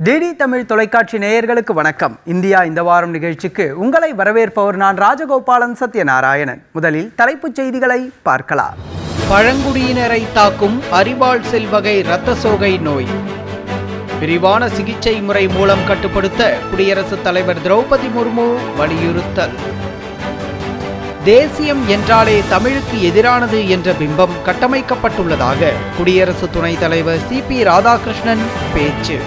DD Tamil தொலைக்காட்சி நேயர்களுக்கு வணக்கம். இந்தியா இந்த வாரம் நிகழ்ச்சிக்கு உங்களை வரவேற்பவர் நான் ராஜகோபாலன் சத்யநாராயணன். முதலில் தலைப்புச் செய்திகளை பார்க்கலாம். பழங்குடியினரை தாக்கும் அரிவாள் செல் வகை இரத்த சோகை நோய் விரிவான சிகிச்சை முறை மூலம் கட்டுப்படுத்த குடியரசுத் தலைவர் திரௌபதி முர்மு வலியுறுத்தல். தேசியம் என்றாலே தமிழுக்கு எதிரானது என்ற பிம்பம் கட்டமைக்கப்பட்டுள்ளதாக குடியரசு துணைத் தலைவர் CP ராதாகிருஷ்ணன் பேச்சு.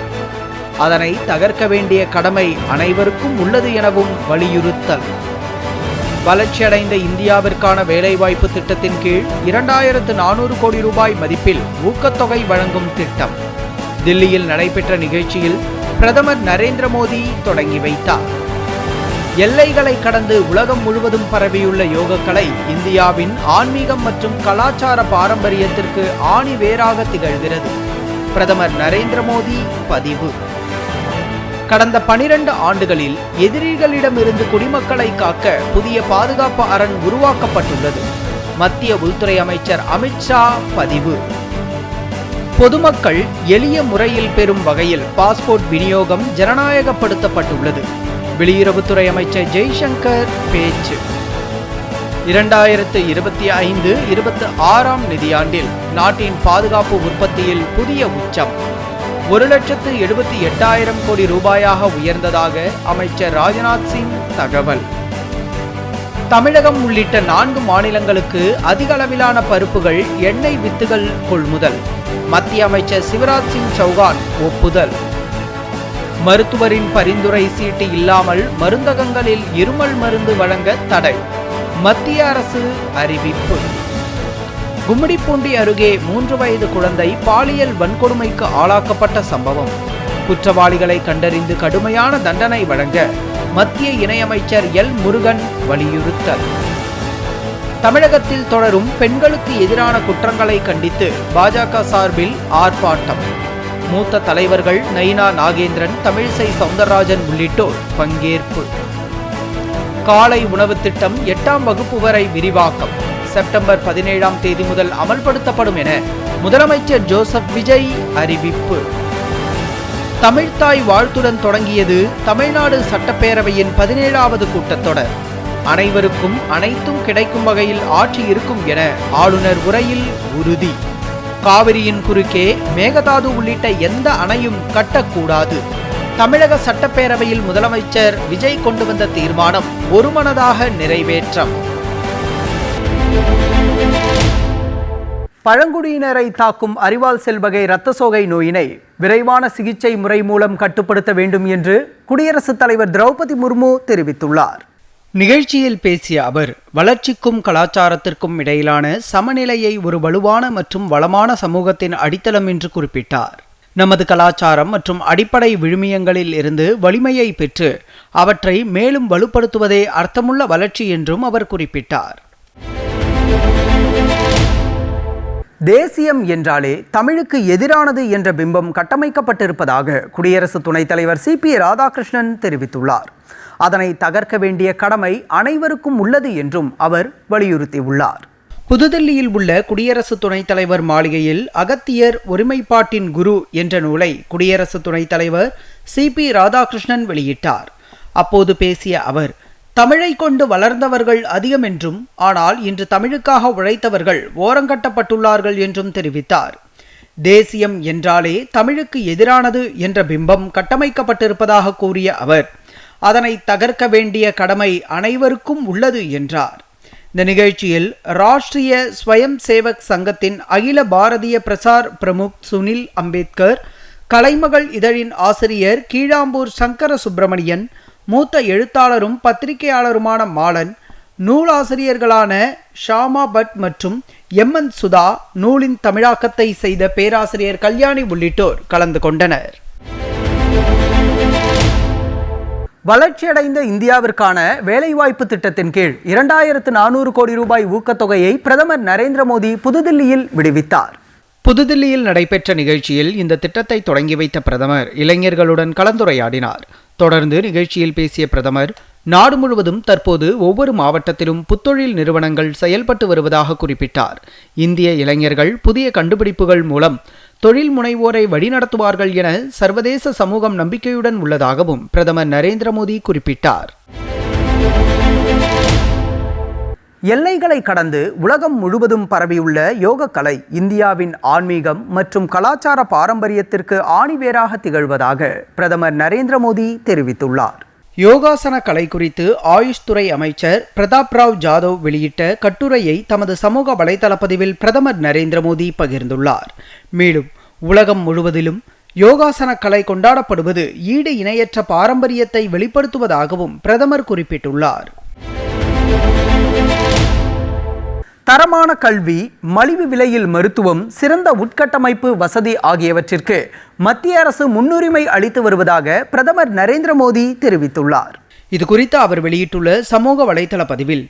அதனை தகர்க்க வேண்டிய கடமை அனைவருக்கும் உள்ளது எனவும் வலியுறுத்தல். வளர்ச்சியடைந்த இந்தியாவிற்கான வேலைவாய்ப்பு திட்டத்தின் கீழ் 2400 கோடி ரூபாய் மதிப்பில் ஊக்கத்தொகை வழங்கும் திட்டம் தில்லியில் நடைபெற்ற நிகழ்ச்சியில் பிரதமர் நரேந்திர மோடி தொடங்கி வைத்தார். எல்லைகளை கடந்து உலகம் முழுவதும் பரவியுள்ள யோகக்கலை இந்தியாவின் ஆன்மீகம் மற்றும் கலாச்சார பாரம்பரியத்திற்கு ஆணி வேராக திகழ்கிறது. பிரதமர் நரேந்திர மோடி பதிவு. கடந்த 12 ஆண்டுகளில் எதிரிகளிடமிருந்து குடிமக்களை காக்க புதிய பாதுகாப்பு அரண் உருவாக்கப்பட்டுள்ளது. மத்திய உள்துறை அமைச்சர் அமித்ஷா பதிவு. பொதுமக்கள் எளிய முறையில் பெறும் வகையில் பாஸ்போர்ட் விநியோகம் ஜனநாயகப்படுத்தப்பட்டுள்ளது. வெளியுறவுத்துறை அமைச்சர் ஜெய்சங்கர் பேச்சு. 2025-26 நிதியாண்டில் நாட்டின் பாதுகாப்பு உற்பத்தியில் புதிய உச்சம் 1,78,000 கோடி ரூபாயாக உயர்ந்ததாக அமைச்சர் ராஜ்நாத் சிங் தகவல். தமிழகம் உள்ளிட்ட 4 மாநிலங்களுக்கு அதிக அளவிலான பருப்புகள் எண்ணெய் வித்துகள் கொள்முதல் மத்திய அமைச்சர் சிவராஜ் சிங் சௌகான் ஒப்புதல். மருத்துவரின் பரிந்துரை சீட்டு இல்லாமல் மருந்தகங்களில் இருமல் மருந்து வழங்க தடை மத்திய அரசு அறிவிப்பு. கும்மிடிப்பூண்டி அருகே 3 வயது குழந்தை பாலியல் வன்கொடுமைக்கு ஆளாக்கப்பட்ட சம்பவம். குற்றவாளிகளை கண்டறிந்து கடுமையான தண்டனை வழங்க மத்திய இணையமைச்சர் எல் முருகன் வலியுறுத்தல். தமிழகத்தில் தொடரும் பெண்களுக்கு எதிரான குற்றங்களை கண்டித்து பாஜக சார்பில் ஆர்ப்பாட்டம். மூத்த தலைவர்கள் நயினா நாகேந்திரன், தமிழிசை சவுந்தரராஜன் உள்ளிட்டோர் பங்கேற்பு. காலை உணவு திட்டம் 8ஆம் வகுப்பு வரை விரிவாக்கம் செப்டம்பர் 17ஆம் தேதி முதல் அமல்படுத்தப்படும் என முதலமைச்சர் ஜோசப் விஜய் அறிவிப்பு. தமிழ்த்தாய் வாழ்த்துடன் தொடங்கியது தமிழ்நாடு சட்டப்பேரவையின் 17வது கூட்டத்தொடர். அனைவருக்கும் அனைத்தும் கிடைக்கும் வகையில் ஆட்சி இருக்கும் என ஆளுநர் உரையில் உறுதி. காவிரியின் குறுக்கே மேகதாது உள்ளிட்ட எந்த அணையும் கட்டக்கூடாது. தமிழக சட்டப்பேரவையில் முதலமைச்சர் விஜய் கொண்டு வந்த தீர்மானம் ஒருமனதாக நிறைவேற்றம். பழங்குடியினரை தாக்கும் அரிவாள் செல் வகை இரத்த சோகை நோயினை விரைவான சிகிச்சை முறை மூலம் கட்டுப்படுத்த வேண்டும் என்று குடியரசுத் தலைவர் திரௌபதி முர்மு தெரிவித்துள்ளார். நிகழ்ச்சியில் பேசிய அவர், வளர்ச்சிக்கும் கலாச்சாரத்திற்கும் இடையிலான சமநிலையை ஒரு வலுவான மற்றும் வளமான சமூகத்தின் அடித்தளம் என்று குறிப்பிட்டார். நமது கலாச்சாரம் மற்றும் அடிப்படை விழுமியங்களில் இருந்து வலிமையை பெற்று அவற்றை மேலும் வலுப்படுத்துவதே அர்த்தமுள்ள வளர்ச்சி என்றும் அவர் குறிப்பிட்டார். தேசியம் என்றாலே தமிழுக்கு எதிரானது என்ற பிம்பம் கட்டமைக்கப்பட்டிருப்பதாக குடியரசு துணைத் தலைவர் CP ராதாகிருஷ்ணன் தெரிவித்துள்ளார். அதனை தகர்க்க வேண்டிய கடமை அனைவருக்கும் உள்ளது என்றும் அவர் வலியுறுத்தியுள்ளார். புதுதில்லியில் உள்ள குடியரசு துணைத் தலைவர் மாளிகையில் அகத்தியர் ஒருமைப்பாட்டின் குரு என்ற நூலை குடியரசு துணைத் தலைவர் CP ராதாகிருஷ்ணன் வெளியிட்டார். அப்போது பேசிய அவர், தமிழை கொண்டு வளர்ந்தவர்கள் அதிகம் என்றும், ஆனால் இன்று தமிழுக்காக உழைத்தவர்கள் ஓரங்கட்டப்பட்டுள்ளார்கள் என்றும் தெரிவித்தார். தேசியம் என்றாலே தமிழுக்கு எதிரானது என்ற பிம்பம் கட்டமைக்கப்பட்டிருப்பதாக கூறிய அவர், அதனை தகர்க்க வேண்டிய கடமை அனைவருக்கும் உள்ளது என்றார். இந்த நிகழ்ச்சியில் ராஷ்டிரிய ஸ்வயம் சேவக் சங்கத்தின் அகில பாரதிய பிரசார் பிரமுக் சுனில் அம்பேத்கர், கலைமகள் இதழின் ஆசிரியர் கீழாம்பூர் சங்கர சுப்பிரமணியன், மூத்த எழுத்தாளரும் பத்திரிகையாளருமான மாலன், நூலாசிரியர்களான ஷாமா பட் மற்றும் MN சுதா, நூலின் தமிழாக்கத்தை செய்த பேராசிரியர் கல்யாணி உள்ளிட்டோர் கலந்து கொண்டனர். வளர்ச்சியடைந்த இந்தியாவிற்கான வேலைவாய்ப்பு திட்டத்தின் கீழ் 2400 கோடி ரூபாய் ஊக்கத்தொகையை பிரதமர் நரேந்திர மோடி புதுதில்லியில் விடுவித்தார். புதுதில்லியில் நடைபெற்ற நிகழ்ச்சியில் இந்த திட்டத்தை தொடங்கி வைத்த பிரதமர் இளைஞர்களுடன் கலந்துரையாடினார். தொடர்ந்து நிகழ்ச்சியில் பேசிய பிரதமர், நாடு முழுவதும் தற்போது ஒவ்வொரு மாவட்டத்திலும் புத்தொழில் நிறுவனங்கள் செயல்பட்டு வருவதாக குறிப்பிட்டார். இந்திய இளைஞர்கள் புதிய கண்டுபிடிப்புகள் மூலம் தொழில் முனைவோரை வழிநடத்துவார்கள் என சர்வதேச சமூகம் நம்பிக்கையுடன் உள்ளதாகவும் பிரதமர் நரேந்திர மோடி குறிப்பிட்டார். எல்லைகளை கடந்து உலகம் முழுவதும் பரவியுள்ள யோக கலை இந்தியாவின் ஆன்மீகம் மற்றும் கலாச்சார பாரம்பரியத்திற்கு ஆணிவேராக திகழ்வதாக பிரதமர் நரேந்திர மோடி தெரிவித்துள்ளார். யோகாசன கலை குறித்து ஆயுஷ் துறை அமைச்சர் பிரதாப் ராவ் ஜாதவ் வெளியிட்ட கட்டுரையை தமது சமூக வலைதள பதிவில் பிரதமர் நரேந்திர மோடி பகிர்ந்துள்ளார். மேலும் உலகம் முழுவதிலும் யோகாசன கலை கொண்டாடப்படுவது ஈடு இணையற்ற பாரம்பரியத்தை வெளிப்படுத்துவதாகவும் பிரதமர் குறிப்பிட்டுள்ளார். தரமான கல்வி, மலிவு விலையில் மருத்துவம், சிறந்த உட்கட்டமைப்பு வசதி ஆகியவற்றிற்கு மத்திய அரசு முன்னுரிமை அளித்து வருவதாக பிரதமர் நரேந்திர மோடி தெரிவித்துள்ளார். இது குறித்து அவர் வெளியிட்டுள்ள சமூக வலைதள பதிவில்,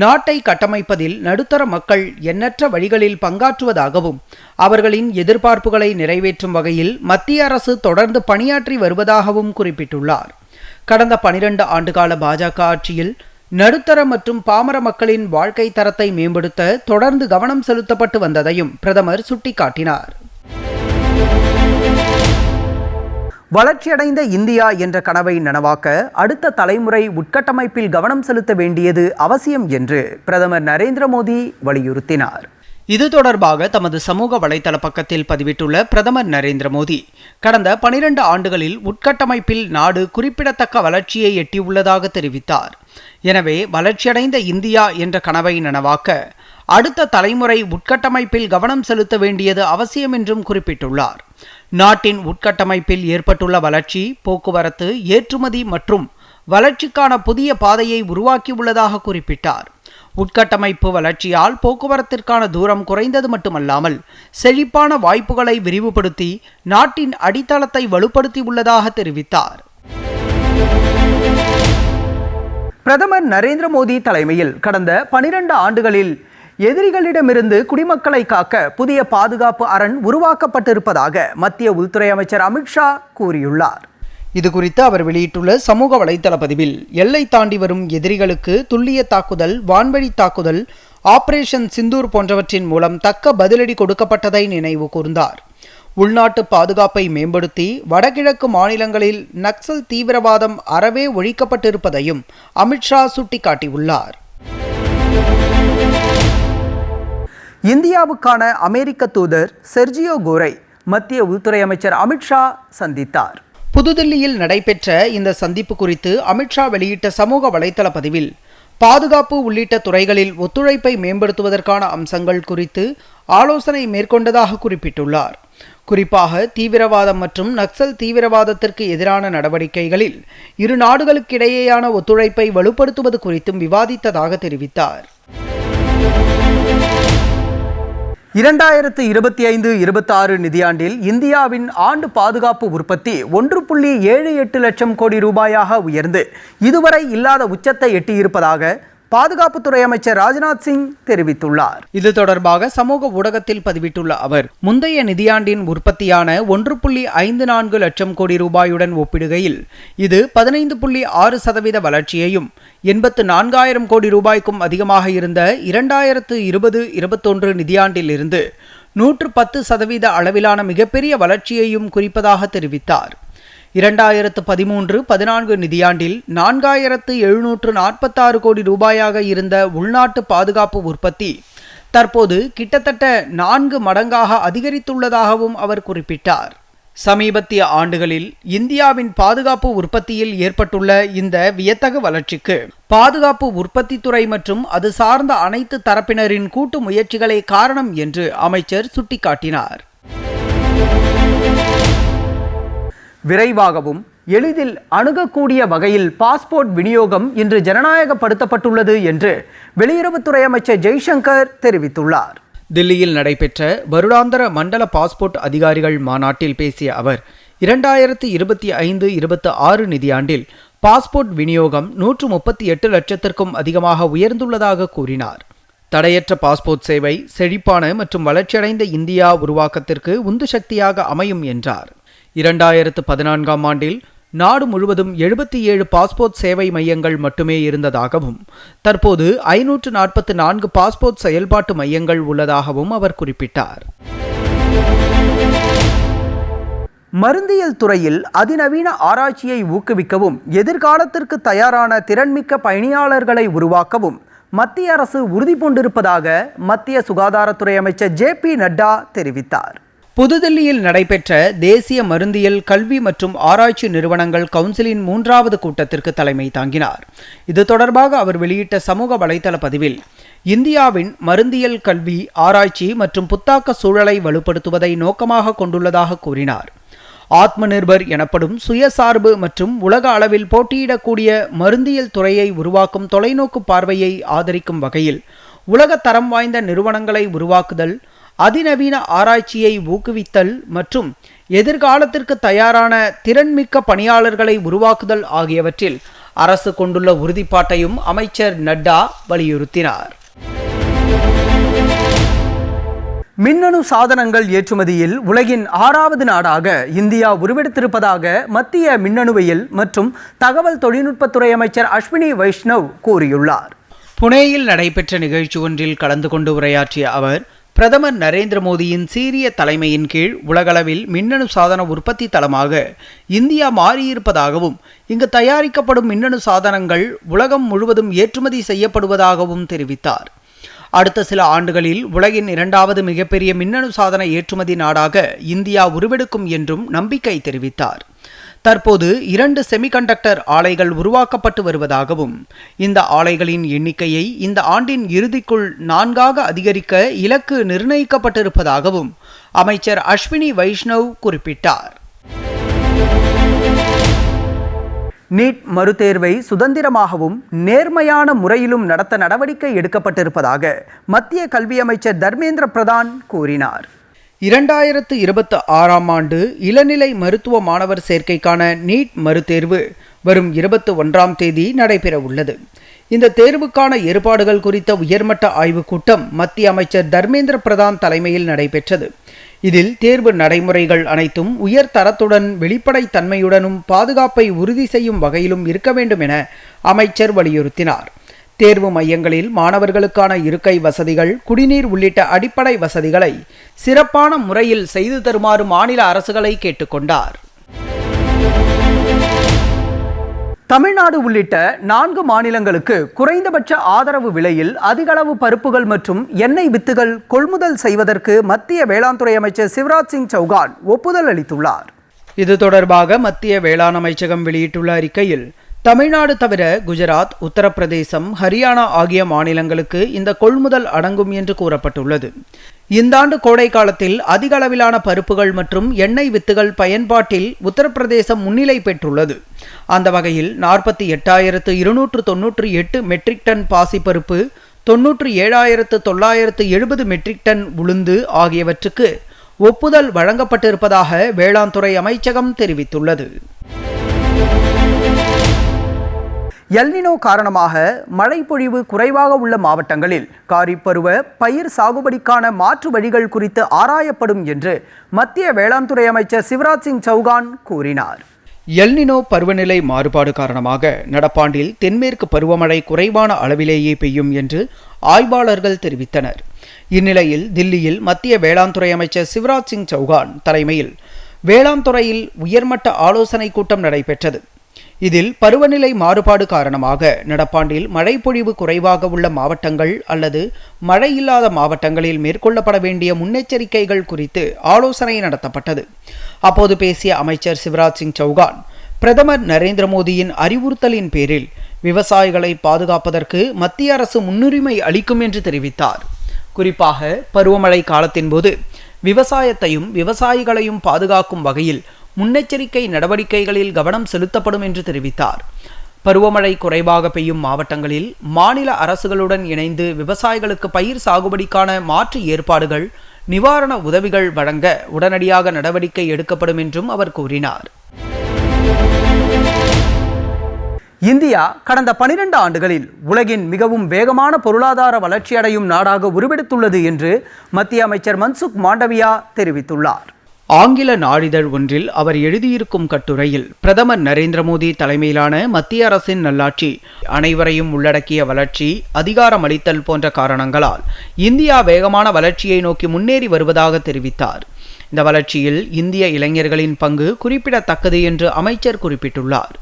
நாட்டை கட்டமைப்பதில் நடுத்தர மக்கள் எண்ணற்ற வழிகளில் பங்காற்றுவதாகவும் அவர்களின் எதிர்பார்ப்புகளை நிறைவேற்றும் வகையில் மத்திய அரசு தொடர்ந்து பணியாற்றி வருவதாகவும் குறிப்பிட்டுள்ளார். கடந்த 12 ஆண்டுகால பாஜக ஆட்சியில் நடுத்தர மற்றும் பாமர மக்களின் வாழ்க்கை தரத்தை மேம்படுத்த தொடர்ந்து கவனம் செலுத்தப்பட்டு வந்ததையும் பிரதமர் சுட்டிக்காட்டினார். வளர்ச்சியடைந்த இந்தியா என்ற கனவை நனவாக்க அடுத்த தலைமுறை உட்கட்டமைப்பில் கவனம் செலுத்த வேண்டியது அவசியம் என்று பிரதமர் நரேந்திர மோடி வலியுறுத்தினார். இது தொடர்பாக தமது சமூக வலைதள பக்கத்தில் பதிவிட்டுள்ள பிரதமர் நரேந்திர மோடி, கடந்த 12 ஆண்டுகளில் உட்கட்டமைப்பில் நாடு குறிப்பிடத்தக்க வளர்ச்சியை எட்டியுள்ளதாக தெரிவித்தார். எனவே வளர்ச்சியடைந்த இந்தியா என்ற கனவை நனவாக்க அடுத்த தலைமுறை உட்கட்டமைப்பில் கவனம் செலுத்த வேண்டியது அவசியம் என்றும் குறிப்பிட்டுள்ளார். நாட்டின் உட்கட்டமைப்பில் ஏற்பட்டுள்ள வளர்ச்சி, போக்குவரத்து, ஏற்றுமதி மற்றும் வளர்ச்சிக்கான புதிய பாதையை உருவாக்கியுள்ளதாக குறிப்பிட்டார். உட்கட்டமைப்பு வளர்ச்சியால் போக்குவரத்திற்கான தூரம் குறைந்தது மட்டுமல்லாமல் செழிப்பான வாய்ப்புகளை விரிவுபடுத்தி நாட்டின் அடித்தளத்தை வலுப்படுத்தியுள்ளதாக தெரிவித்தார். பிரதமர் நரேந்திர மோடி தலைமையில் கடந்த 12 ஆண்டுகளில் எதிரிகளிடமிருந்து குடிமக்களை காக்க புதிய பாதுகாப்பு அரண் உருவாக்கப்பட்டிருப்பதாக மத்திய உள்துறை அமைச்சர் அமித்ஷா கூறியுள்ளார். இது குறித்து அவர் வெளியிட்டுள்ள சமூக வலைதள பதிவில், எல்லை தாண்டி வரும் எதிரிகளுக்கு துல்லிய தாக்குதல், வான்வழி தாக்குதல், ஆபரேஷன் சிந்தூர் போன்றவற்றின் மூலம் தக்க பதிலடி கொடுக்கப்பட்டதை நினைவு கூர்ந்தார். உள்நாட்டு பாதுகாப்பை மேம்படுத்தி வடகிழக்கு மாநிலங்களில் நக்சல் தீவிரவாதம் அறவே ஒழிக்கப்பட்டிருப்பதையும் அமித்ஷா சுட்டிக்காட்டியுள்ளார். இந்தியாவுக்கான அமெரிக்க தூதர் செர்ஜியோ கோரை மத்திய உள்துறை அமைச்சர் அமித்ஷா சந்தித்தார். புதுதில்லியில் நடைபெற்ற இந்த சந்திப்பு குறித்து அமித்ஷா வெளியிட்ட சமூக வலைதள பதிவில், பாதுகாப்பு உள்ளிட்ட துறைகளில் ஒத்துழைப்பை மேம்படுத்துவதற்கான அம்சங்கள் குறித்து ஆலோசனை மேற்கொண்டதாக குறிப்பிட்டுள்ளார். குறிப்பாக தீவிரவாதம் மற்றும் நக்சல் தீவிரவாதத்திற்கு எதிரான நடவடிக்கைகளில் இரு நாடுகளுக்கிடையேயான ஒத்துழைப்பை வலுப்படுத்துவது குறித்தும் விவாதித்ததாக தெரிவித்தார். 2025-26 நிதியாண்டில் இந்தியாவின் ஆண்டு பாதுகாப்பு உற்பத்தி 1.78 லட்சம் கோடி ரூபாயாக உயர்ந்து இதுவரை இல்லாத உச்சத்தை எட்டியிருப்பதாக பாதுகாப்புத்துறை அமைச்சர் ராஜ்நாத் சிங் தெரிவித்துள்ளார். இது தொடர்பாக சமூக ஊடகத்தில் பதிவிட்டுள்ள அவர், முந்தைய நிதியாண்டின் உற்பத்தியான 1.54 லட்சம் கோடி ரூபாயுடன் ஒப்பிடுகையில் இது 15.6% வளர்ச்சியையும் 84,000 கோடி ரூபாய்க்கும் அதிகமாக இருந்த 2020-21 நிதியாண்டில் இருந்து 110% அளவிலான மிகப்பெரிய வளர்ச்சியையும் குறிப்பதாக தெரிவித்தார். 2013-14 நிதியாண்டில் 4,746 கோடி ரூபாயாக இருந்த உள்நாட்டு பாதுகாப்பு உற்பத்தி தற்போது கிட்டத்தட்ட 4 மடங்காக அதிகரித்துள்ளதாகவும் அவர் குறிப்பிட்டார். சமீபத்திய ஆண்டுகளில் இந்தியாவின் பாதுகாப்பு உற்பத்தியில் ஏற்பட்டுள்ள இந்த வியத்தகு வளர்ச்சிக்கு பாதுகாப்பு உற்பத்தி துறை மற்றும் அது சார்ந்த அனைத்து தரப்பினரின் கூட்டு முயற்சிகளே காரணம் என்று அமைச்சர் சுட்டிக்காட்டினார். விரைவாகவும் எளிதில் அணுகக்கூடிய வகையில் பாஸ்போர்ட் விநியோகம் இன்று ஜனநாயகப்படுத்தப்பட்டுள்ளது என்று வெளியுறவுத்துறை அமைச்சர் ஜெய்சங்கர் தெரிவித்துள்ளார். தில்லியில் நடைபெற்ற வருடாந்திர மண்டல பாஸ்போர்ட் அதிகாரிகள் மாநாட்டில் பேசிய அவர், 2025-26 நிதியாண்டில் பாஸ்போர்ட் விநியோகம் 138 லட்சத்திற்கும் அதிகமாக உயர்ந்துள்ளதாக கூறினார். தடையற்ற பாஸ்போர்ட் சேவை செழிப்பான மற்றும் வளர்ச்சியடைந்த இந்தியா உருவாக்கத்திற்கு உந்து சக்தியாக அமையும் என்றார். 2014ஆம் ஆண்டில் நாடு முழுவதும் 77 பாஸ்போர்ட் சேவை மையங்கள் மட்டுமே இருந்ததாகவும் தற்போது 544 பாஸ்போர்ட் செயல்பாட்டு மையங்கள் உள்ளதாகவும் அவர் குறிப்பிட்டார். மருந்தியல் துறையில் அதிநவீன ஆராய்ச்சியை ஊக்குவிக்கவும் எதிர்காலத்திற்கு தயாரான திறன்மிக்க பணியாளர்களை உருவாக்கவும் மத்திய அரசு உறுதி பூண்டிருப்பதாக மத்திய சுகாதாரத்துறை அமைச்சர் JP நட்டா தெரிவித்தார். புதுதில்லியில் நடைபெற்ற தேசிய மருந்தியல் கல்வி மற்றும் ஆராய்ச்சி நிறுவனங்கள் கவுன்சிலின் 3வது கூட்டத்திற்கு தலைமை தாங்கினார். இது தொடர்பாக அவர் வெளியிட்ட சமூக வலைதள பதிவில், இந்தியாவின் மருந்தியல் கல்வி, ஆராய்ச்சி மற்றும் புத்தாக்க சூழலை வலுப்படுத்துவதை நோக்கமாக கொண்டுள்ளதாக கூறினார். ஆத்ம நிர்பர் எனப்படும் சுயசார்பு மற்றும் உலக அளவில் போட்டியிடக்கூடிய மருந்தியல் துறையை உருவாக்கும் தொலைநோக்கு பார்வையை ஆதரிக்கும் வகையில் உலக தரம் வாய்ந்த நிறுவனங்களை உருவாக்குதல், அதிநவீன ஆராய்ச்சியை ஊக்குவித்தல் மற்றும் எதிர்காலத்திற்கு தயாரான திறன்மிக்க பணியாளர்களை உருவாக்குதல் ஆகியவற்றில் அரசு கொண்டுள்ள உறுதிப்பாட்டையும் அமைச்சர் நட்டா வலியுறுத்தினார். மின்னணு சாதனங்கள் ஏற்றுமதியில் உலகின் 6வது நாடாக இந்தியா உருவெடுத்திருப்பதாக மத்திய மின்னணுவியல் மற்றும் தகவல் தொழில்நுட்பத்துறை அமைச்சர் அஸ்வினி வைஷ்ணவ் கூறியுள்ளார். புனேயில் நடைபெற்ற நிகழ்ச்சி ஒன்றில் கலந்து கொண்டு உரையாற்றிய அவர், பிரதமர் நரேந்திர மோடியின் சீரிய தலைமையின் கீழ் உலகளவில் மின்னணு சாதன உற்பத்தி தளமாக இந்தியா மாறியிருப்பதாகவும், இங்கு தயாரிக்கப்படும் மின்னணு சாதனங்கள் உலகம் முழுவதும் ஏற்றுமதி செய்யப்படுவதாகவும் தெரிவித்தார். அடுத்த சில ஆண்டுகளில் உலகின் 2வது மிகப்பெரிய மின்னணு சாதன ஏற்றுமதி நாடாக இந்தியா உருவெடுக்கும் என்றும் நம்பிக்கை தெரிவித்தார். தற்போது 2 செமிகண்டக்டர் ஆலைகள் உருவாக்கப்பட்டு வருவதாகவும், இந்த ஆலைகளின் எண்ணிக்கையை இந்த ஆண்டின் இறுதிக்குள் 4ஆக அதிகரிக்க இலக்கு நிர்ணயிக்கப்பட்டிருப்பதாகவும் அமைச்சர் அஸ்வினி வைஷ்ணவ் குறிப்பிட்டார். நீட் மறுதேர்வை சுதந்திரமாகவும் நேர்மையான முறையிலும் நடத்த நடவடிக்கை எடுக்கப்பட்டிருப்பதாக மத்திய கல்வி அமைச்சர் தர்மேந்திர பிரதான் கூறினார். 2026ஆம் ஆண்டு இளநிலை மருத்துவ மாணவர் சேர்க்கைக்கான நீட் மறுதேர்வு வரும் 21ஆம் தேதி நடைபெற உள்ளது. இந்த தேர்வுக்கான ஏற்பாடுகள் குறித்த உயர்மட்ட ஆய்வுக் கூட்டம் மத்திய அமைச்சர் தர்மேந்திர பிரதான் தலைமையில் நடைபெற்றது. இதில் தேர்வு நடைமுறைகள் அனைத்தும் உயர் தரத்துடன், வெளிப்படைத்தன்மையுடனும், பாதுகாப்பை உறுதி செய்யும் வகையிலும் இருக்க வேண்டும் என அமைச்சர் வலியுறுத்தினார். தேர்வு மையங்களில் மாணவர்களுக்கான இருக்கை வசதிகள், குடிநீர் உள்ளிட்ட அடிப்படை வசதிகளை சிறப்பான முறையில் செய்து தருமாறு மாநில அரசுகளை கேட்டுக்கொண்டார். தமிழ்நாடு உள்ளிட்ட 4 மாநிலங்களுக்கு குறைந்தபட்ச ஆதரவு விலையில் அதிகளவு பருப்புகள் மற்றும் எண்ணெய் வித்துகள் கொள்முதல் செய்வதற்கு மத்திய வேளாண் துறை அமைச்சர் சிவராஜ் சிங் சௌகான் ஒப்புதல் அளித்துள்ளார். இது தொடர்பாக மத்திய வேளாண் அமைச்சகம் வெளியிட்டுள்ள அறிக்கையில், தமிழ்நாடு தவிர குஜராத், உத்தரப்பிரதேசம், ஹரியானா ஆகிய மாநிலங்களுக்கு இந்த கொள்முதல் அடங்கும் என்று கூறப்பட்டுள்ளது. இந்த ஆண்டு கோடை காலத்தில் அதிக அளவிலான பருப்புகள் மற்றும் எண்ணெய் வித்துகள் பயன்பாட்டில் உத்தரப்பிரதேசம் முன்னிலை பெற்றுள்ளது. அந்த வகையில் 48,298 மெட்ரிக் டன் பாசிப்பருப்பு, 97,970 மெட்ரிக் டன் உளுந்து ஆகியவற்றுக்கு ஒப்புதல் வழங்கப்பட்டிருப்பதாக வேளாண் துறை அமைச்சகம் தெரிவித்துள்ளது. எல்னினோ காரணமாக மழைப்பொழிவு குறைவாக உள்ள மாவட்டங்களில் காரிப் பருவ பயிர் சாகுபடிக்கான மாற்று வழிகள் குறித்து ஆராயப்படும் என்று மத்திய வேளாண் துறை அமைச்சர் சிவராஜ் சிங் சௌகான் கூறினார். எல்னினோ பருவநிலை மாறுபாடு காரணமாக நடப்பாண்டில் தென்மேற்கு பருவமழை குறைவான அளவிலேயே பெய்யும் என்று ஆய்வாளர்கள் தெரிவித்தனர். இந்நிலையில் தில்லியில் மத்திய வேளாண் துறை அமைச்சர் சிவராஜ் சிங் சௌகான் தலைமையில் வேளாண் துறையில் உயர்மட்ட ஆலோசனை கூட்டம் நடைபெற்றது. இதில் பருவநிலை மாறுபாடு காரணமாக நடப்பாண்டில் மழைப்பொழிவு குறைவாக உள்ள மாவட்டங்கள் அல்லது மழை இல்லாத மாவட்டங்களில் மேற்கொள்ளப்பட வேண்டிய முன்னெச்சரிக்கைகள் குறித்து ஆலோசனை நடத்தப்பட்டது. அப்போது பேசிய அமைச்சர் சிவராஜ் சிங் சௌகான், பிரதமர் நரேந்திர மோடியின் அறிவுறுத்தலின் பேரில் விவசாயிகளை பாதுகாப்பதற்கு மத்திய அரசு முன்னுரிமை அளிக்கும் என்று தெரிவித்தார். குறிப்பாக பருவமழை காலத்தின் போது விவசாயத்தையும் விவசாயிகளையும் பாதுகாக்கும் வகையில் முன்னெச்சரிக்கை நடவடிக்கைகளில் கவனம் செலுத்தப்படும் என்று தெரிவித்தார். பருவமழை குறைவாக பெய்யும் மாவட்டங்களில் மாநில அரசுகளுடன் இணைந்து விவசாயிகளுக்கு பயிர் சாகுபடிக்கான மாற்று ஏற்பாடுகள், நிவாரண உதவிகள் வழங்க உடனடியாக நடவடிக்கை எடுக்கப்படும் என்றும் அவர் கூறினார். இந்தியா கடந்த 12 ஆண்டுகளில் உலகின் மிகவும் வேகமான பொருளாதார வளர்ச்சியடையும் நாடாக உருவெடுத்துள்ளது என்று மத்திய அமைச்சர் மன்சுக் மாண்டவியா தெரிவித்துள்ளார். ஆங்கில நாளிதழ் ஒன்றில் அவர் எழுதியிருக்கும் கட்டுரையில், பிரதமர் நரேந்திர மோடி தலைமையிலான மத்திய அரசின் நல்லாட்சி, அனைவரையும் உள்ளடக்கிய வளர்ச்சி, அதிகாரமளித்தல் போன்ற காரணங்களால் இந்தியா வேகமான வளர்ச்சியை நோக்கி முன்னேறி வருவதாக தெரிவித்தார். இந்த வளர்ச்சியில் இந்திய இளைஞர்களின் பங்கு குறிப்பிடத்தக்கது என்று அமைச்சர் குறிப்பிட்டுள்ளார்.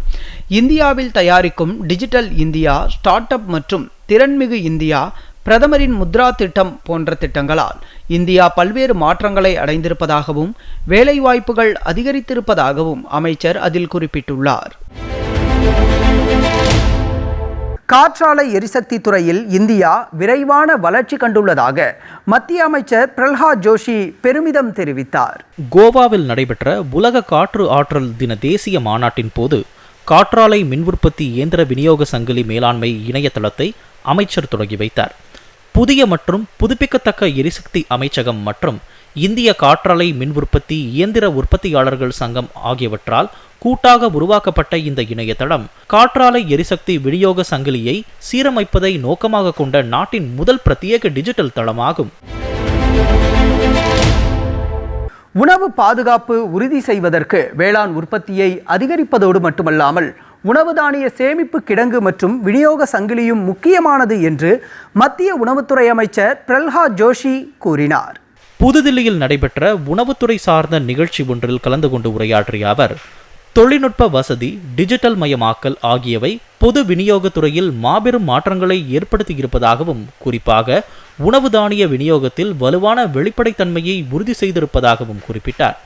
இந்தியாவில் தயாரிக்கும் டிஜிட்டல் இந்தியா, ஸ்டார்ட் அப் மற்றும் திறன்மிகு இந்தியா, பிரதமரின் முத்ரா திட்டம் போன்ற திட்டங்களால் இந்தியா பல்வேறு மாற்றங்களை அடைந்திருப்பதாகவும் வேலைவாய்ப்புகள் அதிகரித்திருப்பதாகவும் அமைச்சர் அதில் குறிப்பிட்டுள்ளார். காற்றாலை எரிசக்தி துறையில் இந்தியா விரைவான வளர்ச்சி கண்டுள்ளதாக மத்திய அமைச்சர் பிரல்ஹாத் ஜோஷி பெருமிதம் தெரிவித்தார். கோவாவில் நடைபெற்ற உலக காற்று ஆற்றல் தின தேசிய மாநாட்டின் போது காற்றாலை மின் உற்பத்தி இயந்திர விநியோக சங்கிலி மேலாண்மை இணையதளத்தை அமைச்சர் தொடங்கி வைத்தார். புதிய மற்றும் புதுப்பிக்கத்தக்க எரிசக்தி அமைச்சகம் மற்றும் இந்திய காற்றாலை மின் உற்பத்தி இயந்திர உற்பத்தியாளர்கள் சங்கம் ஆகியவற்றால் கூட்டாக உருவாக்கப்பட்ட இந்த இணையதளம் காற்றாலை எரிசக்தி விநியோக சங்கிலியை சீரமைப்பதை நோக்கமாக கொண்ட நாட்டின் முதல் பிரத்யேக டிஜிட்டல் தளமாகும். உணவு பாதுகாப்பு உறுதி செய்வதற்கு வேளாண் உற்பத்தியை அதிகரிப்பதோடு மட்டுமல்லாமல் உணவு தானிய சேமிப்பு கிடங்கு மற்றும் விநியோக சங்கிலியும் முக்கியமானது என்று மத்திய உணவுத்துறை அமைச்சர் பிரல்ஹாத் ஜோஷி கூறினார். புதுதில்லியில் நடைபெற்ற உணவுத்துறை சார்ந்த நிகழ்ச்சி ஒன்றில் கலந்து கொண்டு உரையாற்றிய அவர், தொழில்நுட்ப வசதி, டிஜிட்டல் மயமாக்கல் ஆகியவை பொது விநியோகத்துறையில் மாபெரும் மாற்றங்களை ஏற்படுத்தியிருப்பதாகவும், குறிப்பாக உணவு தானிய விநியோகத்தில் வலுவான வெளிப்படைத்தன்மையை உறுதி செய்திருப்பதாகவும் குறிப்பிட்டார்.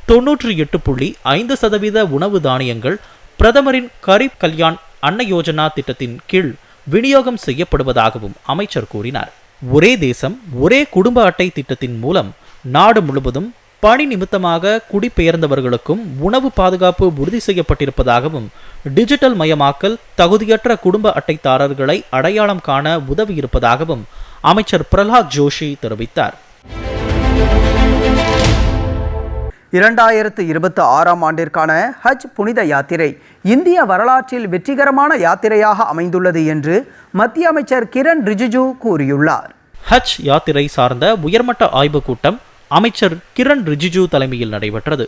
98.5% உணவு தானியங்கள் பிரதமரின் கரீப் கல்யாண் அன்ன யோஜனா திட்டத்தின் கீழ் விநியோகம் செய்யப்படுவதாகவும் அமைச்சர் கூறினார். ஒரே தேசம் ஒரே குடும்ப அட்டை திட்டத்தின் மூலம் நாடு முழுவதும் பணி நிமித்தமாக குடிபெயர்ந்தவர்களுக்கும் உணவு பாதுகாப்பு உறுதி செய்யப்பட்டிருப்பதாகவும், டிஜிட்டல் மயமாக்கல் தகுதியற்ற குடும்ப அட்டைதாரர்களை அடையாளம் காண உதவியிருப்பதாகவும் அமைச்சர் பிரல்ஹாத் ஜோஷி தெரிவித்தார். 2026ஆம் ஆண்டிற்கான ஹஜ் புனித யாத்திரை இந்திய வரலாற்றில் வெற்றிகரமான யாத்திரையாக அமைந்துள்ளது என்று மத்திய அமைச்சர் கிரண் ரிஜிஜு கூறியுள்ளார். ஹஜ் யாத்திரை சார்ந்த உயர்மட்ட ஆய்வுக் கூட்டம் அமைச்சர் கிரண் ரிஜிஜு தலைமையில் நடைபெற்றது.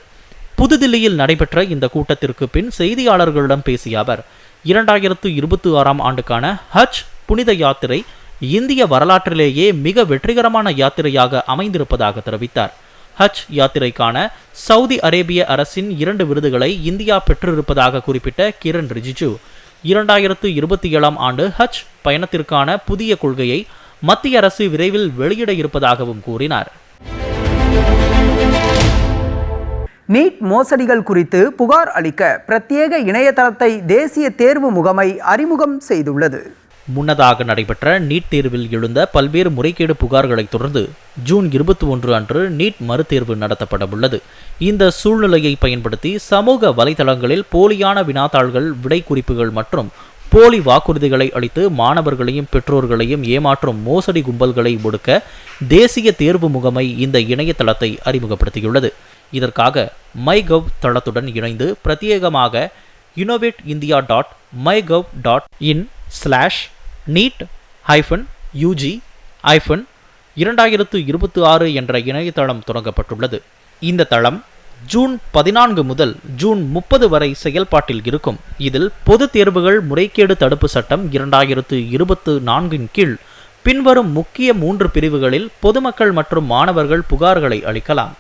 புதுதில்லியில் நடைபெற்ற இந்த கூட்டத்திற்கு பின் செய்தியாளர்களிடம் பேசிய அவர், 2026ஆம் ஆண்டுக்கான ஹஜ் புனித யாத்திரை இந்திய வரலாற்றிலேயே மிக வெற்றிகரமான யாத்திரையாக அமைந்திருப்பதாக தெரிவித்தார். ஹஜ் யாத்திரைக்கான சவுதி அரேபிய அரசின் 2 விருதுகளை இந்தியா பெற்றிருப்பதாக குறிப்பிட்ட கிரண் ரிஜிஜு, 2027ஆம் ஆண்டு ஹஜ் பயணத்திற்கான புதிய கொள்கையை மத்திய அரசு விரைவில் வெளியிட இருப்பதாகவும் கூறினார். நீட் மோசடிகள் குறித்து புகார் அளிக்க பிரத்யேக இணையதளத்தை தேசிய தேர்வு முகமை அறிமுகம் செய்துள்ளது. முன்னதாக நடைபெற்ற நீட் தேர்வில் எழுந்த பல்வேறு முறைகேடு புகார்களை தொடர்ந்து ஜூன் 21 அன்று நீட் மறுதேர்வு நடத்தப்பட உள்ளது. இந்த சூழ்நிலையை பயன்படுத்தி சமூக வலைதளங்களில் போலியான வினாத்தாள்கள், விடை குறிப்புகள் மற்றும் போலி வாக்குறுதிகளை அளித்து மாணவர்களையும் பெற்றோர்களையும் ஏமாற்றும் மோசடி கும்பல்களை ஒடுக்க தேசிய தேர்வு முகமை இந்த இணையதளத்தை அறிமுகப்படுத்தியுள்ளது. இதற்காக MyGov தளத்துடன் இணைந்து பிரத்யேகமாக innovate.mygov.in/neet-UG-2026 என்ற இணையதளம் தொடங்கப்பட்டுள்ளது. இந்த தளம் ஜூன் 14 முதல் ஜூன் 30 வரை செயல்பாட்டில் இருக்கும். இதில் பொது தேர்வுகள் முறைகேடு தடுப்பு சட்டம் 2024 கீழ் பின்வரும் முக்கிய 3 பிரிவுகளில் பொதுமக்கள் மற்றும் மாணவர்கள் புகார்களை அளிக்கலாம்.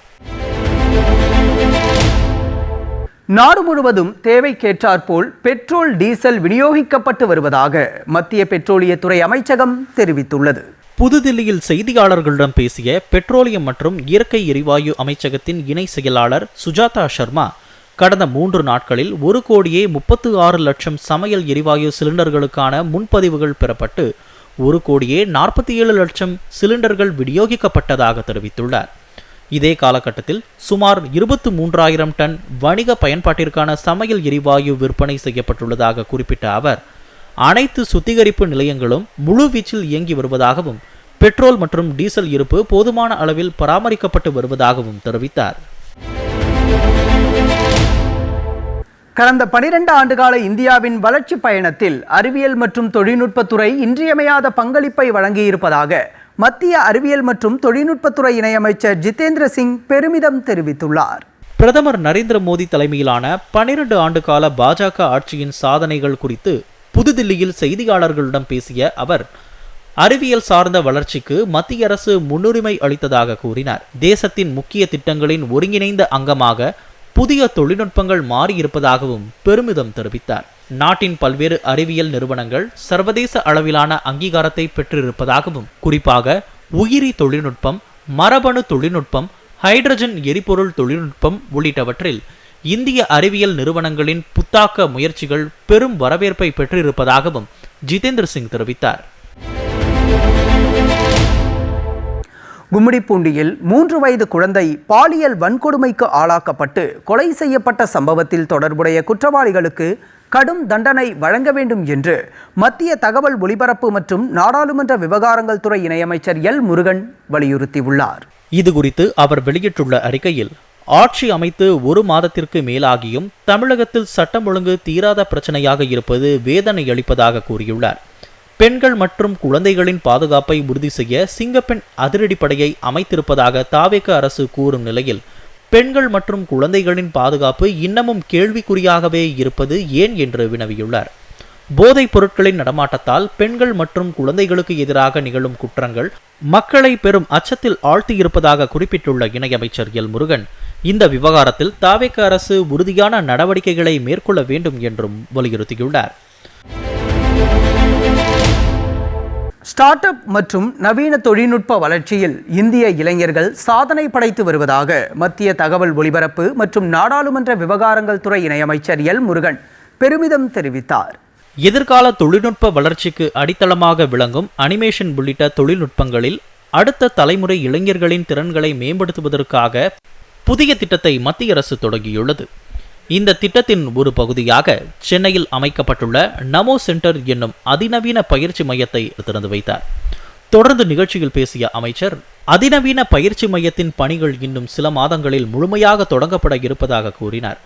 நாடு முழுவதும் தேவைக்கேற்றாற்போல் பெட்ரோல், டீசல் விநியோகிக்கப்பட்டு வருவதாக மத்திய பெட்ரோலியத்துறை அமைச்சகம் தெரிவித்துள்ளது. புதுதில்லியில் செய்தியாளர்களிடம் பேசிய பெட்ரோலியம் மற்றும் இயற்கை எரிவாயு அமைச்சகத்தின் இணை செயலாளர் சுஜாதா சர்மா, கடந்த 3 நாட்களில் 1,36,00,000 சமையல் எரிவாயு சிலிண்டர்களுக்கான முன்பதிவுகள் பெறப்பட்டு 1,47,00,000 சிலிண்டர்கள் விநியோகிக்கப்பட்டதாக தெரிவித்துள்ளார். இதே காலகட்டத்தில் சுமார் 23,000 டன் வணிக பயன்பாட்டிற்கான சமையல் எரிவாயு விற்பனை செய்யப்பட்டுள்ளதாக குறிப்பிட்ட அவர், அனைத்து சுத்திகரிப்பு நிலையங்களும் முழுவீச்சில் இயங்கி வருவதாகவும், பெட்ரோல் மற்றும் டீசல் இருப்பு போதுமான அளவில் பராமரிக்கப்பட்டு வருவதாகவும் தெரிவித்தார். கடந்த 12 ஆண்டுகால இந்தியாவின் வளர்ச்சி பயணத்தில் அறிவியல் மற்றும் தொழில்நுட்பத்துறை இன்றியமையாத பங்களிப்பை வழங்கியிருப்பதாக மத்திய அறிவியல் மற்றும் தொழில்நுட்பத்துறை இணையமைச்சர் ஜிதேந்திர சிங் பெருமிதம் தெரிவித்துள்ளார். பிரதமர் நரேந்திர மோடி தலைமையிலான 12 ஆண்டு கால பாஜக ஆட்சியின் சாதனைகள் குறித்து புதுதில்லியில் செய்தியாளர்களிடம் பேசிய அவர், அறிவியல் சார்ந்த வளர்ச்சிக்கு மத்திய அரசு முன்னுரிமை அளித்ததாக கூறினார். தேசத்தின் முக்கிய திட்டங்களின் ஒருங்கிணைந்த அங்கமாக புதிய தொழில்நுட்பங்கள் மாறியிருப்பதாகவும் பெருமிதம் தெரிவித்தார். நாட்டின் பல்வேறு அறிவியல் நிறுவனங்கள் சர்வதேச அளவிலான அங்கீகாரத்தை பெற்றிருப்பதாகவும், குறிப்பாக உயிரி தொழில்நுட்பம், மரபணு தொழில்நுட்பம், ஹைட்ரஜன் எரிபொருள் தொழில்நுட்பம் உள்ளிட்டவற்றில் இந்திய அறிவியல் நிறுவனங்களின் புத்தாக்க முயற்சிகள் பெரும் வரவேற்பை பெற்றிருப்பதாகவும் ஜிதேந்திர சிங் தெரிவித்தார். கும்மிடிப்பூண்டியில் 3 வயது குழந்தை பாலியல் வன்கொடுமைக்கு ஆளாக்கப்பட்டு கொலை செய்யப்பட்ட சம்பவத்தில் தொடர்புடைய குற்றவாளிகளுக்கு கடும் தண்டனை வழங்க வேண்டும் என்று மத்திய தகவல் ஒலிபரப்பு மற்றும் நாடாளுமன்ற விவகாரங்கள் துறை இணையமைச்சர் எல் முருகன் வலியுறுத்தியுள்ளார். இதுகுறித்து அவர் வெளியிட்டுள்ள அறிக்கையில், ஆட்சி அமைத்து 1 மாதத்திற்கு மேலாகியும் தமிழகத்தில் சட்டம் ஒழுங்கு தீராத பிரச்சனையாக இருப்பது வேதனை அளிப்பதாக கூறியுள்ளார். பெண்கள் மற்றும் குழந்தைகளின் பாதுகாப்பை உறுதி செய்ய சிங்கப்பெண் அதிரடிப்படையை அமைத்திருப்பதாக தாவேக அரசு கூறும் நிலையில், பெண்கள் மற்றும் குழந்தைகளின் பாதுகாப்பு இன்னமும் கேள்விக்குறியாகவே இருப்பது ஏன் என்று வினவியுள்ளார். போதைப் பொருட்களின் நடமாட்டத்தால் பெண்கள் மற்றும் குழந்தைகளுக்கு எதிராக நிகழும் குற்றங்கள் மக்களை பெரும் அச்சத்தில் ஆழ்த்தியிருப்பதாக குறிப்பிட்டுள்ள இணையமைச்சர் எல் முருகன், இந்த விவகாரத்தில் தாவேக அரசு உறுதியான நடவடிக்கைகளை மேற்கொள்ள வேண்டும் என்றும் வலியுறுத்தியுள்ளார். ஸ்டார்ட் அப் மற்றும் நவீன தொழில்நுட்ப வளர்ச்சியில் இந்திய இளைஞர்கள் சாதனை படைத்து வருவதாக மத்திய தகவல் ஒலிபரப்பு மற்றும் நாடாளுமன்ற விவகாரங்கள் துறை இணையமைச்சர் எல் முருகன் பெருமிதம் தெரிவித்தார். எதிர்கால தொழில்நுட்ப வளர்ச்சிக்கு அடித்தளமாக விளங்கும் அனிமேஷன் உள்ளிட்ட தொழில்நுட்பங்களில் அடுத்த தலைமுறை இளைஞர்களின் திறன்களை மேம்படுத்துவதற்காக புதிய திட்டத்தை மத்திய அரசு தொடங்கியுள்ளது. இந்த திட்டத்தின் ஒரு பகுதியாக சென்னையில் அமைக்கப்பட்டுள்ள நமோ சென்டர் என்னும் அதிநவீன பயிற்சி மையத்தை திறந்து வைத்தார். தொடர்ந்து நிகழ்ச்சியில் பேசிய அமைச்சர், அதிநவீன பயிற்சி மையத்தின் பணிகள் இன்னும் சில மாதங்களில் முழுமையாக தொடங்கப்பட இருப்பதாக கூறினார்.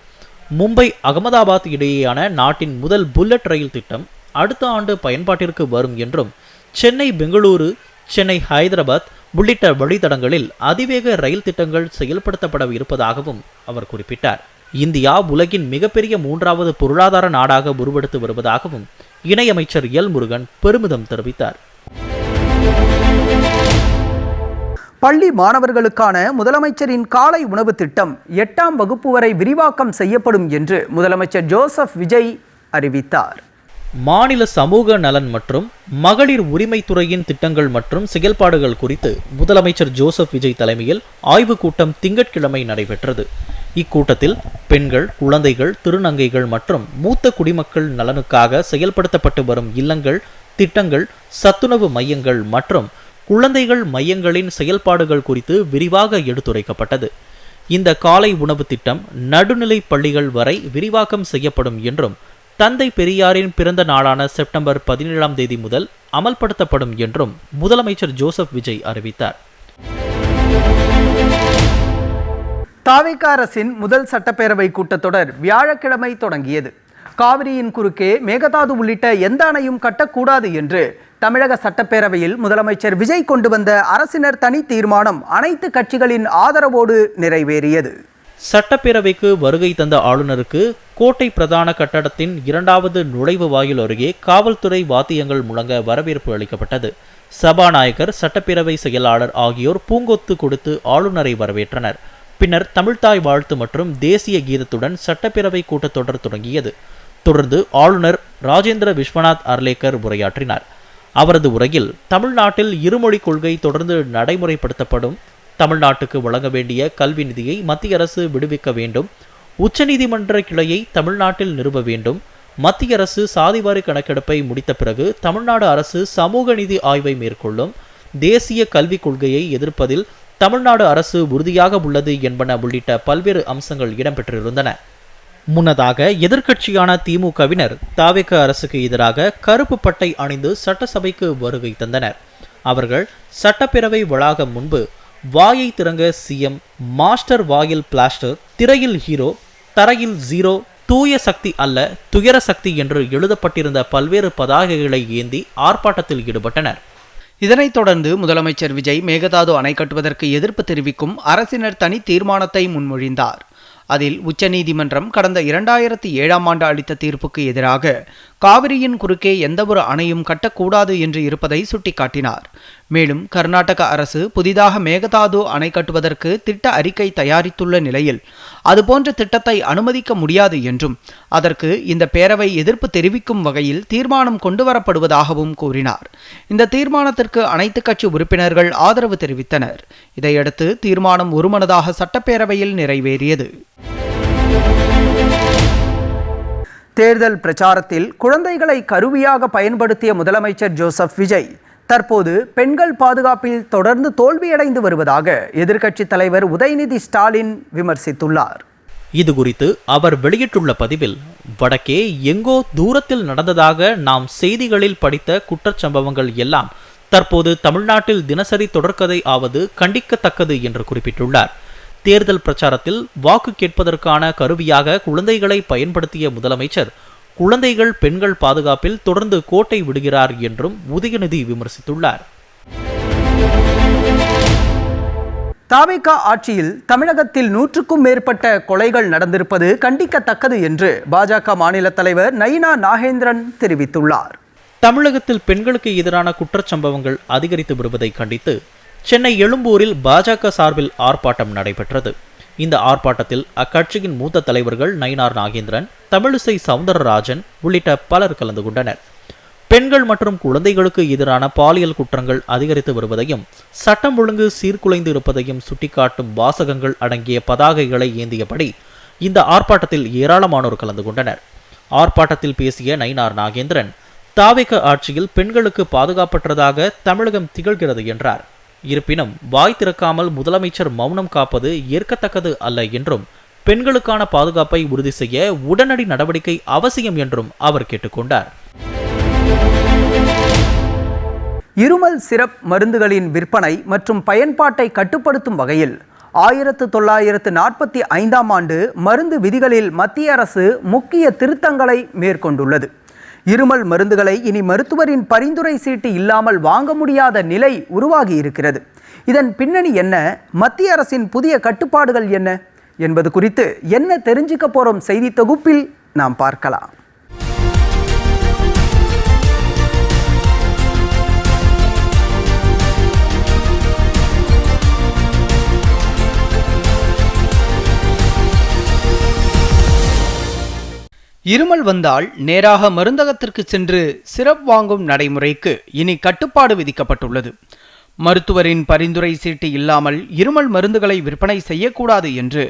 மும்பை அகமதாபாத் இடையேயான நாட்டின் முதல் புல்லட் ரயில் திட்டம் அடுத்த ஆண்டு பயன்பாட்டிற்கு வரும் என்றும், சென்னை பெங்களூரு, சென்னை ஹைதராபாத் உள்ளிட்ட வழித்தடங்களில் அதிவேக ரயில் திட்டங்கள் செயல்படுத்தப்பட இருப்பதாகவும் அவர் குறிப்பிட்டார். இந்தியா உலகின் மிகப்பெரிய 3வது பொருளாதார நாடாக உருவெடுத்து வருவதாகவும் இணையமைச்சர் எல் முருகன் பெருமிதம் தெரிவித்தார். பள்ளி மாணவர்களுக்கான முதலமைச்சரின் காலை உணவு திட்டம் 8ஆம் வகுப்பு வரை விரிவாக்கம் செய்யப்படும் என்று முதலமைச்சர் ஜோசப் விஜய் அறிவித்தார். மாநில சமூக நலன் மற்றும் மகளிர் உரிமைத்துறையின் திட்டங்கள் மற்றும் செயல்பாடுகள் குறித்து முதலமைச்சர் ஜோசப் விஜய் தலைமையில் ஆய்வுக் கூட்டம் திங்கட்கிழமை நடைபெற்றது. இக்கூட்டத்தில் பெண்கள், குழந்தைகள், திருநங்கைகள் மற்றும் மூத்த குடிமக்கள் நலனுக்காக செயல்படுத்தப்பட்டு வரும் இல்லங்கள், திட்டங்கள், சத்துணவு மையங்கள் மற்றும் குழந்தைகள் மையங்களின் செயல்பாடுகள் குறித்து விரிவாக எடுத்துரைக்கப்பட்டது. இந்த காலை உணவு திட்டம் நடுநிலை பள்ளிகள் வரை விரிவாக்கம் செய்யப்படும் என்றும், தந்தை பெரியாரின் பிறந்த நாளான செப்டம்பர் 17ஆம் தேதி முதல் அமல்படுத்தப்படும் என்றும் முதலமைச்சர் ஜோசப் விஜய் அறிவித்தார். தாவேக அரசின் முதல் சட்டப்பேரவை கூட்டத்தொடர் வியாழக்கிழமை தொடங்கியது. காவிரியின் குறுக்கே மேகதாது உள்ளிட்ட எந்த அணையும் கட்டக்கூடாது என்று தமிழக சட்டப்பேரவையில் முதலமைச்சர் விஜய் கொண்டு வந்த அரசினர் தனி தீர்மானம் அனைத்து கட்சிகளின் ஆதரவோடு நிறைவேறியது. சட்டப்பேரவைக்கு வருகை தந்த ஆளுநருக்கு கோட்டை பிரதான கட்டடத்தின் 2வது நுழைவு வாயில் அருகே காவல்துறை வாத்தியங்கள் முழங்க வரவேற்பு அளிக்கப்பட்டது. சபாநாயகர், சட்டப்பேரவை செயலாளர் ஆகியோர் பூங்கொத்து கொடுத்து ஆளுநரை வரவேற்றனர். பின்னர் தமிழ்தாய் வாழ்த்து மற்றும் தேசிய கீதத்துடன் சட்டப்பேரவை கூட்டத்தொடர் தொடங்கியது. தொடர்ந்து ஆளுநர் ராஜேந்திர விஸ்வநாத் அர்லேக்கர் உரையாற்றினார். அவரது உரையில் தமிழ்நாட்டில் இருமொழி கொள்கை தொடர்ந்து நடைமுறைப்படுத்தப்படும், தமிழ்நாட்டுக்கு வழங்க வேண்டிய கல்வி நிதியை மத்திய அரசு விடுவிக்க வேண்டும், உச்சநீதிமன்ற கிளையை தமிழ்நாட்டில் நிறுவ வேண்டும், மத்திய அரசு சாதிவாரி கணக்கெடுப்பை முடித்த பிறகு தமிழ்நாடு அரசு சமூக நீதி ஆய்வை மேற்கொள்ளும், தேசிய கல்விக் கொள்கையை எதிர்ப்பதில் தமிழ்நாடு அரசு உறுதியாக உள்ளது என்பன உள்ளிட்ட பல்வேறு அம்சங்கள் இடம்பெற்றிருந்தன. முன்னதாக எதிர்க்கட்சியான திமுகவினர் தாவேக அரசுக்கு எதிராக கருப்பு பட்டை அணிந்து சட்டசபைக்கு வருகை தந்தனர். அவர்கள் சட்டப்பேரவை வளாகம் முன்பு வாயை திறங்க சிஎம், மாஸ்டர் வாயில் பிளாஸ்டர், திரையில் ஹீரோ, தரையில் ஜீரோ, தூய சக்தி அல்ல துயர சக்தி என்று எழுதப்பட்டிருந்த பல்வேறு பதாகைகளை ஏந்தி ஆர்ப்பாட்டத்தில் ஈடுபட்டனர். இதனைத் தொடர்ந்து முதலமைச்சர் விஜய் மேகதாது அணை கட்டுவதற்கு எதிர்ப்பு தெரிவிக்கும் அரசினர் தனி தீர்மானத்தை முன்மொழிந்தார். அதில் உச்சநீதிமன்றம் கடந்த 2007ஆம் ஆண்டு அளித்த தீர்ப்புக்கு எதிராக காவிரியின் குறுக்கே எந்தவொரு அணையும் கட்டக்கூடாது என்று இருப்பதை சுட்டிக்காட்டினார். மேலும் கர்நாடக அரசு புதிதாக மேகதாது அணை கட்டுவதற்கு திட்ட அறிக்கை தயாரித்துள்ள நிலையில் அதுபோன்ற திட்டத்தை அனுமதிக்க முடியாது என்றும் அதற்கு இந்த பேரவை எதிர்ப்பு தெரிவிக்கும் வகையில் தீர்மானம் கொண்டுவரப்படுவதாகவும் கூறினார். இந்த தீர்மானத்திற்கு அனைத்து கட்சி உறுப்பினர்கள் ஆதரவு தெரிவித்தனர். இதையடுத்து தீர்மானம் ஒருமனதாக சட்டப்பேரவையில் நிறைவேறியது. தேர்தல் பிரச்சாரத்தில் குழந்தைகளை கருவியாக பயன்படுத்திய முதலமைச்சர் ஜோசப் விஜய் தற்போது பெண்கள் பாதுகாப்பில் தொடர்ந்து தோல்வியடைந்து வருவதாக எதிர்க்கட்சித் தலைவர் உதயநிதி ஸ்டாலின் விமர்சித்துள்ளார். இது குறித்து அவர் வெளியிட்டுள்ள பதிவில், வடக்கே எங்கோ தூரத்தில் நடந்ததாக நாம் செய்திகளில் படித்த குற்றச்சம்பவங்கள் எல்லாம் தற்போது தமிழ்நாட்டில் தினசரி தொடர்கதை ஆவது கண்டிக்கத்தக்கது என்று குறிப்பிட்டுள்ளார். தேர்தல் பிரச்சாரத்தில் வாக்கு கேட்பதற்கான கருவியாக குழந்தைகளை பயன்படுத்திய முதலமைச்சர் குழந்தைகள் பெண்கள் பாதுகாப்பில் தொடர்ந்து கோட்டை விடுகிறார் என்றும் உதயநிதி விமர்சித்துள்ளார். தவிக ஆட்சியில் தமிழகத்தில் 100க்கும் மேற்பட்ட கொலைகள் நடந்திருப்பது கண்டிக்கத்தக்கது என்று பாஜக மாநில தலைவர் நயினா நாகேந்திரன் தெரிவித்துள்ளார். தமிழகத்தில் பெண்களுக்கு எதிரான குற்றச்சம்பவங்கள் அதிகரித்து வருவதை கண்டித்து சென்னை எழும்பூரில் பாஜக சார்பில் ஆர்ப்பாட்டம் நடைபெற்றது. இந்த ஆர்ப்பாட்டத்தில் அக்கட்சியின் மூத்த தலைவர்கள் நயினார் நாகேந்திரன், தமிழிசை சவுந்தரராஜன் உள்ளிட்ட பலர் கலந்து கொண்டனர். பெண்கள் மற்றும் குழந்தைகளுக்கு எதிரான பாலியல் குற்றங்கள் அதிகரித்து வருவதையும் சட்டம் ஒழுங்கு சீர்குலைந்து இருப்பதையும் சுட்டிக்காட்டும் வாசகங்கள் அடங்கிய பதாகைகளை ஏந்தியபடி இந்த ஆர்ப்பாட்டத்தில் ஏராளமானோர் கலந்து கொண்டனர். ஆர்ப்பாட்டத்தில் பேசிய நயினார் நாகேந்திரன், தவிக ஆட்சியில் பெண்களுக்கு பாதுகாப்பற்றதாக தமிழகம் திகழ்கிறது என்றார். இருப்பினும் வாய் திறக்காமல் முதலமைச்சர் மௌனம் காப்பது ஏற்கத்தக்கது அல்ல என்றும் பெண்களுக்கான பாதுகாப்பை உறுதி செய்ய உடனடி நடவடிக்கை அவசியம் என்றும் அவர் கேட்டுக்கொண்டார். இருமல் சிரப் மருந்துகளின் விற்பனை மற்றும் பயன்பாட்டை கட்டுப்படுத்தும் வகையில் 1945ஆம் ஆண்டு மருந்து விதிகளில் மத்திய அரசு முக்கிய திருத்தங்களை மேற்கொண்டுள்ளது. இருமல் மருந்துகளை இனி மருத்துவரின் பரிந்துரை சீட்டு இல்லாமல் வாங்க முடியாத நிலை உருவாகி இருக்கிறது. இதன் பின்னணி என்ன, மத்திய அரசின் புதிய கட்டுப்பாடுகள் என்ன என்பது குறித்து என்ன தெரிஞ்சுக்க போறோம் செய்தி தொகுப்பில் நாம் பார்க்கலாம். இருமல் வந்தால் நேராக மருந்தகத்திற்கு சென்று சிரப் வாங்கும் நடைமுறைக்கு இனி கட்டுப்பாடு விதிக்கப்பட்டுள்ளது. மருத்துவரின் பரிந்துரை சீட்டு இல்லாமல் இருமல் மருந்துகளை விற்பனை செய்யக்கூடாது என்று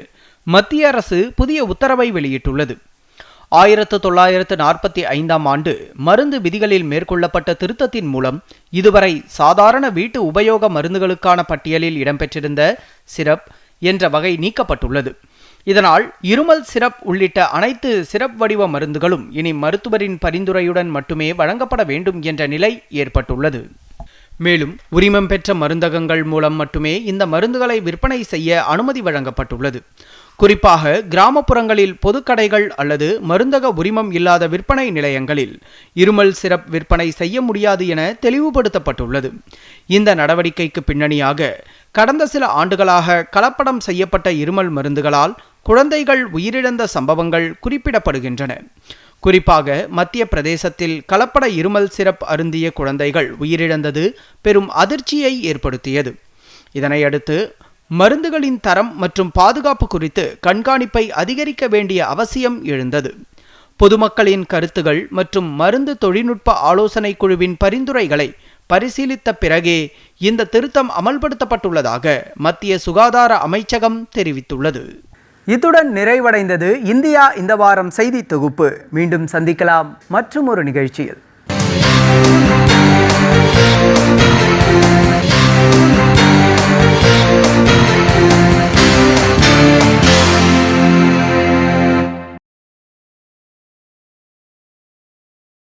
மத்திய அரசு புதிய உத்தரவை வெளியிட்டுள்ளது. 1945ஆம் ஆண்டு மருந்து விதிகளில் மேற்கொள்ளப்பட்ட திருத்தத்தின் மூலம் இதுவரை சாதாரண வீட்டு உபயோக மருந்துகளுக்கான பட்டியலில் இடம்பெற்றிருந்த சிரப் என்ற வகை நீக்கப்பட்டுள்ளது. இதனால் இருமல் சிரப் உள்ளிட்ட அனைத்து சிரப் வடிவ மருந்துகளும் இனி மருத்துவரின் பரிந்துரையுடன் மட்டுமே வழங்கப்பட வேண்டும் என்ற நிலை ஏற்பட்டுள்ளது. மேலும் உரிமம் பெற்ற மருந்தகங்கள் மூலம் மட்டுமே இந்த மருந்துகளை விற்பனை செய்ய அனுமதி வழங்கப்பட்டுள்ளது. குறிப்பாக கிராமப்புறங்களில் பொதுக்கடைகள் அல்லது மருந்தக உரிமம் இல்லாத விற்பனை நிலையங்களில் இருமல் சிரப் விற்பனை செய்ய முடியாது என தெளிவுபடுத்தப்பட்டுள்ளது. இந்த நடவடிக்கைக்கு பின்னணியாக கடந்த சில ஆண்டுகளாக கலப்படம் செய்யப்பட்ட இருமல் மருந்துகளால் குழந்தைகள் உயிரிழந்த சம்பவங்கள் குறிப்பிடப்படுகின்றன. குறிப்பாக மத்திய பிரதேசத்தில் கலப்பட இருமல் சிரப் அருந்திய குழந்தைகள் உயிரிழந்தது பெரும் அதிர்ச்சியை ஏற்படுத்தியது. இதனையடுத்து மருந்துகளின் தரம் மற்றும் பாதுகாப்பு குறித்து கண்காணிப்பை அதிகரிக்க வேண்டிய அவசியம் எழுந்தது. பொதுமக்களின் கருத்துகள் மற்றும் மருந்து தொழில்நுட்ப ஆலோசனை குழுவின் பரிந்துரைகளை பரிசீலித்த பிறகே இந்த திருத்தம் அமல்படுத்தப்பட்டுள்ளதாக மத்திய சுகாதார அமைச்சகம் தெரிவித்துள்ளது. இத்துடன் நிறைவடைந்தது இந்தியா இந்த வாரம் செய்தி தொகுப்பு. மீண்டும் சந்திக்கலாம் மற்றும் ஒரு நிகழ்ச்சியில்.